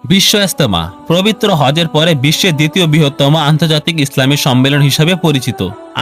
বিশ্ব ইস্তেমা পবিত্র হজের পরে বিশ্বের দ্বিতীয় বৃহত্তম আন্তর্জাতিক ইসলামী সম্মেলন হিসাবে পরিচিত।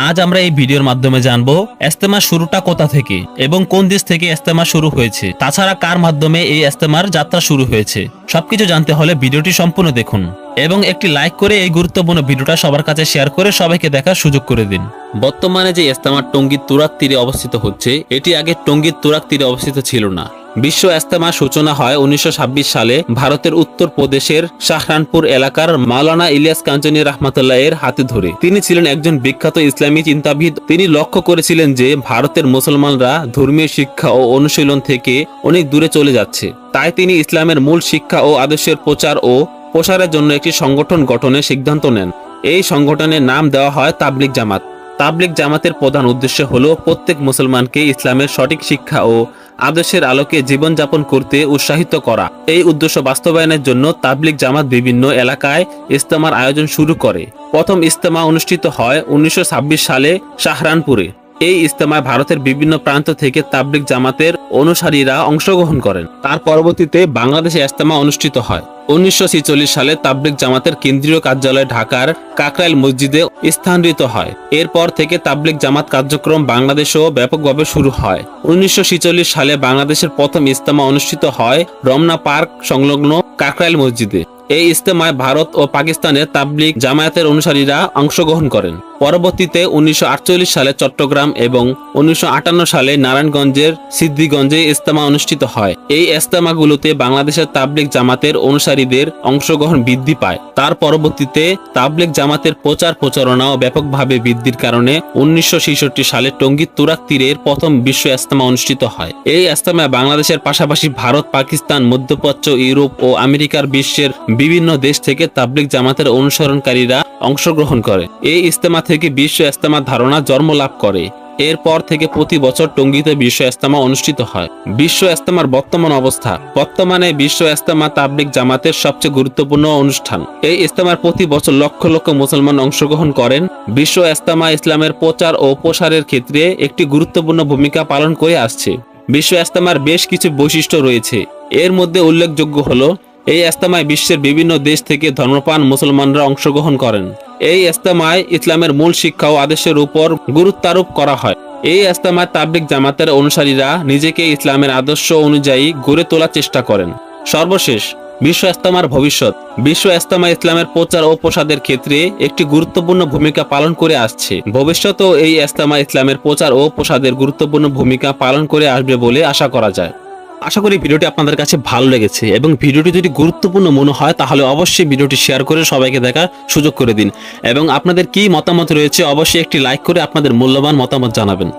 আজ আমরা এই ভিডিওর মাধ্যমে জানব ইস্তেমা শুরুটা কোথা থেকে এবং কোন দেশ থেকে ইস্তেমা শুরু হয়েছে, তাছাড়া কার মাধ্যমে এই ইস্তেমার যাত্রা শুরু হয়েছে। সবকিছু জানতে হলে ভিডিওটি সম্পূর্ণ দেখুন এবং একটি লাইক করে এই গুরুত্বপূর্ণ ভিডিওটা সবার কাছে শেয়ার করে সবাইকে দেখার সুযোগ করে দিন। বর্তমানে যে ইস্তেমা টঙ্গীর তুরাগ তীরে অবস্থিত হচ্ছে, এটি আগে টঙ্গীর তুরাগ তীরে অবস্থিত ছিল না। বিশ্ব ইস্তেমার সূচনা হয় 1926 সালে ভারতের উত্তর প্রদেশের শাহরানপুর এলাকার মাওলানা ইলিয়াস কাঞ্চনী রাহমাতুল্লাহ এর হাতে ধরে। তিনি ছিলেন একজন বিখ্যাত ইসলামী চিন্তাবিদ। তিনি লক্ষ্য করেছিলেন যে ভারতের মুসলমানরা ধর্মীয় শিক্ষা ও অনুশীলন থেকে অনেক দূরে চলে যাচ্ছে। তাই তিনি ইসলামের মূল শিক্ষা ও আদর্শের প্রচার ও প্রসারের জন্য একটি সংগঠন গঠনের সিদ্ধান্ত নেন। এই সংগঠনের নাম দেওয়া হয় তাবলিগ জামাত। তাবলিগ জামাতের প্রধান উদ্দেশ্য হল প্রত্যেক মুসলমানকে ইসলামের সঠিক শিক্ষা ও আদর্শের আলোকে জীবনযাপন করতে উৎসাহিত করা। এই উদ্দেশ্য বাস্তবায়নের জন্য তাবলিগ জামাত বিভিন্ন এলাকায় ইস্তেমার আয়োজন শুরু করে। প্রথম ইস্তেমা অনুষ্ঠিত হয় 1926 সালে শাহরানপুরে। এই ইস্তেমায় ভারতের বিভিন্ন প্রান্ত থেকে তাবলিগ জামাতের অনুসারীরা অংশগ্রহণ করেন। তার পরবর্তীতে বাংলাদেশে ইস্তেমা অনুষ্ঠিত হয়। 1946 সালে তাবলিগ জামাতের কেন্দ্রীয় কার্যালয় ঢাকার কাকরাইল মসজিদে স্থানান্তরিত হয়। এরপর থেকে তাবলিগ জামাত কার্যক্রম বাংলাদেশেও ব্যাপকভাবে শুরু হয়। 1946 সালে বাংলাদেশের প্রথম ইস্তেমা অনুষ্ঠিত হয় রমনা পার্ক সংলগ্ন কাকরাইল মসজিদে। এই ইস্তেমায় ভারত ও পাকিস্তানের তাবলিগ জামায়াতের অনুসারীরা অংশগ্রহণ করেন। পরবর্তীতে 1948 সালে চট্টগ্রাম এবং 1958 সালে নারায়ণগঞ্জের সিদ্দিগঞ্জে ইস্তেমা অনুষ্ঠিত হয়। এই ইস্তেমাগুলোতে বাংলাদেশের তাবলিগ জামাতের অনুসারীদের অংশগ্রহণ বৃদ্ধি পায়। তার পরবর্তীতে তাবলিগ জামাতের প্রচার প্রচারণাও ব্যাপকভাবে বৃদ্ধির কারণে 1966 সালে টঙ্গীর তুরাগ তীরের প্রথম বিশ্ব ইস্তেমা অনুষ্ঠিত হয়। এই ইস্তেমায় বাংলাদেশের পাশাপাশি ভারত, পাকিস্তান, মধ্যপ্রাচ্য, ইউরোপ ও আমেরিকার বিশ্বের বিভিন্ন দেশ থেকে তাবলিগ জামাতের অনুসরণকারীরা অংশগ্রহণ করে। এই ইস্তেমা থেকে বিশ্ব ইস্তেমার ধারণা জন্ম লাভ করে। এরপর থেকে প্রতি বছর টঙ্গীতে বিশ্ব ইস্তেমা অনুষ্ঠিত হয়। বিশ্ব ইস্তেমার বর্তমান অবস্থা। বর্তমানে বিশ্ব ইস্তেমা তাবলিগ জামাতের সবচেয়ে গুরুত্বপূর্ণ অনুষ্ঠান। এই ইস্তেমার প্রতি বছর লক্ষ লক্ষ মুসলমান অংশগ্রহণ করেন। বিশ্ব ইস্তেমা ইসলামের প্রচার ও প্রসারের ক্ষেত্রে একটি গুরুত্বপূর্ণ ভূমিকা পালন করে আসছে। বিশ্ব ইস্তেমার বেশ কিছু বৈশিষ্ট্য রয়েছে। এর মধ্যে উল্লেখযোগ্য হলো, এই ইস্তেমায় বিশ্বের বিভিন্ন দেশ থেকে ধর্মপ্রাণ মুসলমানরা অংশগ্রহণ করেন। এই ইস্তেমায় ইসলামের মূল শিক্ষা ও আদর্শের উপর গুরুত্বারোপ করা হয়। এই ইস্তেমায় তাবলিগ জামাতের অনুসারীরা নিজেকে ইসলামের আদর্শ অনুযায়ী গড়ে তোলার চেষ্টা করেন। সর্বশেষ, বিশ্ব ইস্তেমার ভবিষ্যৎ। বিশ্ব ইস্তেমা ইসলামের প্রচার ও প্রসারের ক্ষেত্রে একটি গুরুত্বপূর্ণ ভূমিকা পালন করে আসছে। ভবিষ্যতেও এই ইস্তেমা ইসলামের প্রচার ও প্রসারের গুরুত্বপূর্ণ ভূমিকা পালন করে আসবে বলে আশা করা যায়। আশা করি ভিডিওটি আপনাদের কাছে ভালো লেগেছে এবং ভিডিওটি যদি গুরুত্বপূর্ণ মনে হয় তাহলে অবশ্যই ভিডিওটি শেয়ার করে সবাইকে দেখার সুযোগ করে দিন এবং আপনাদের কি মতামত রয়েছে অবশ্যই একটি লাইক করে আপনাদের মূল্যবান মতামত জানাবেন।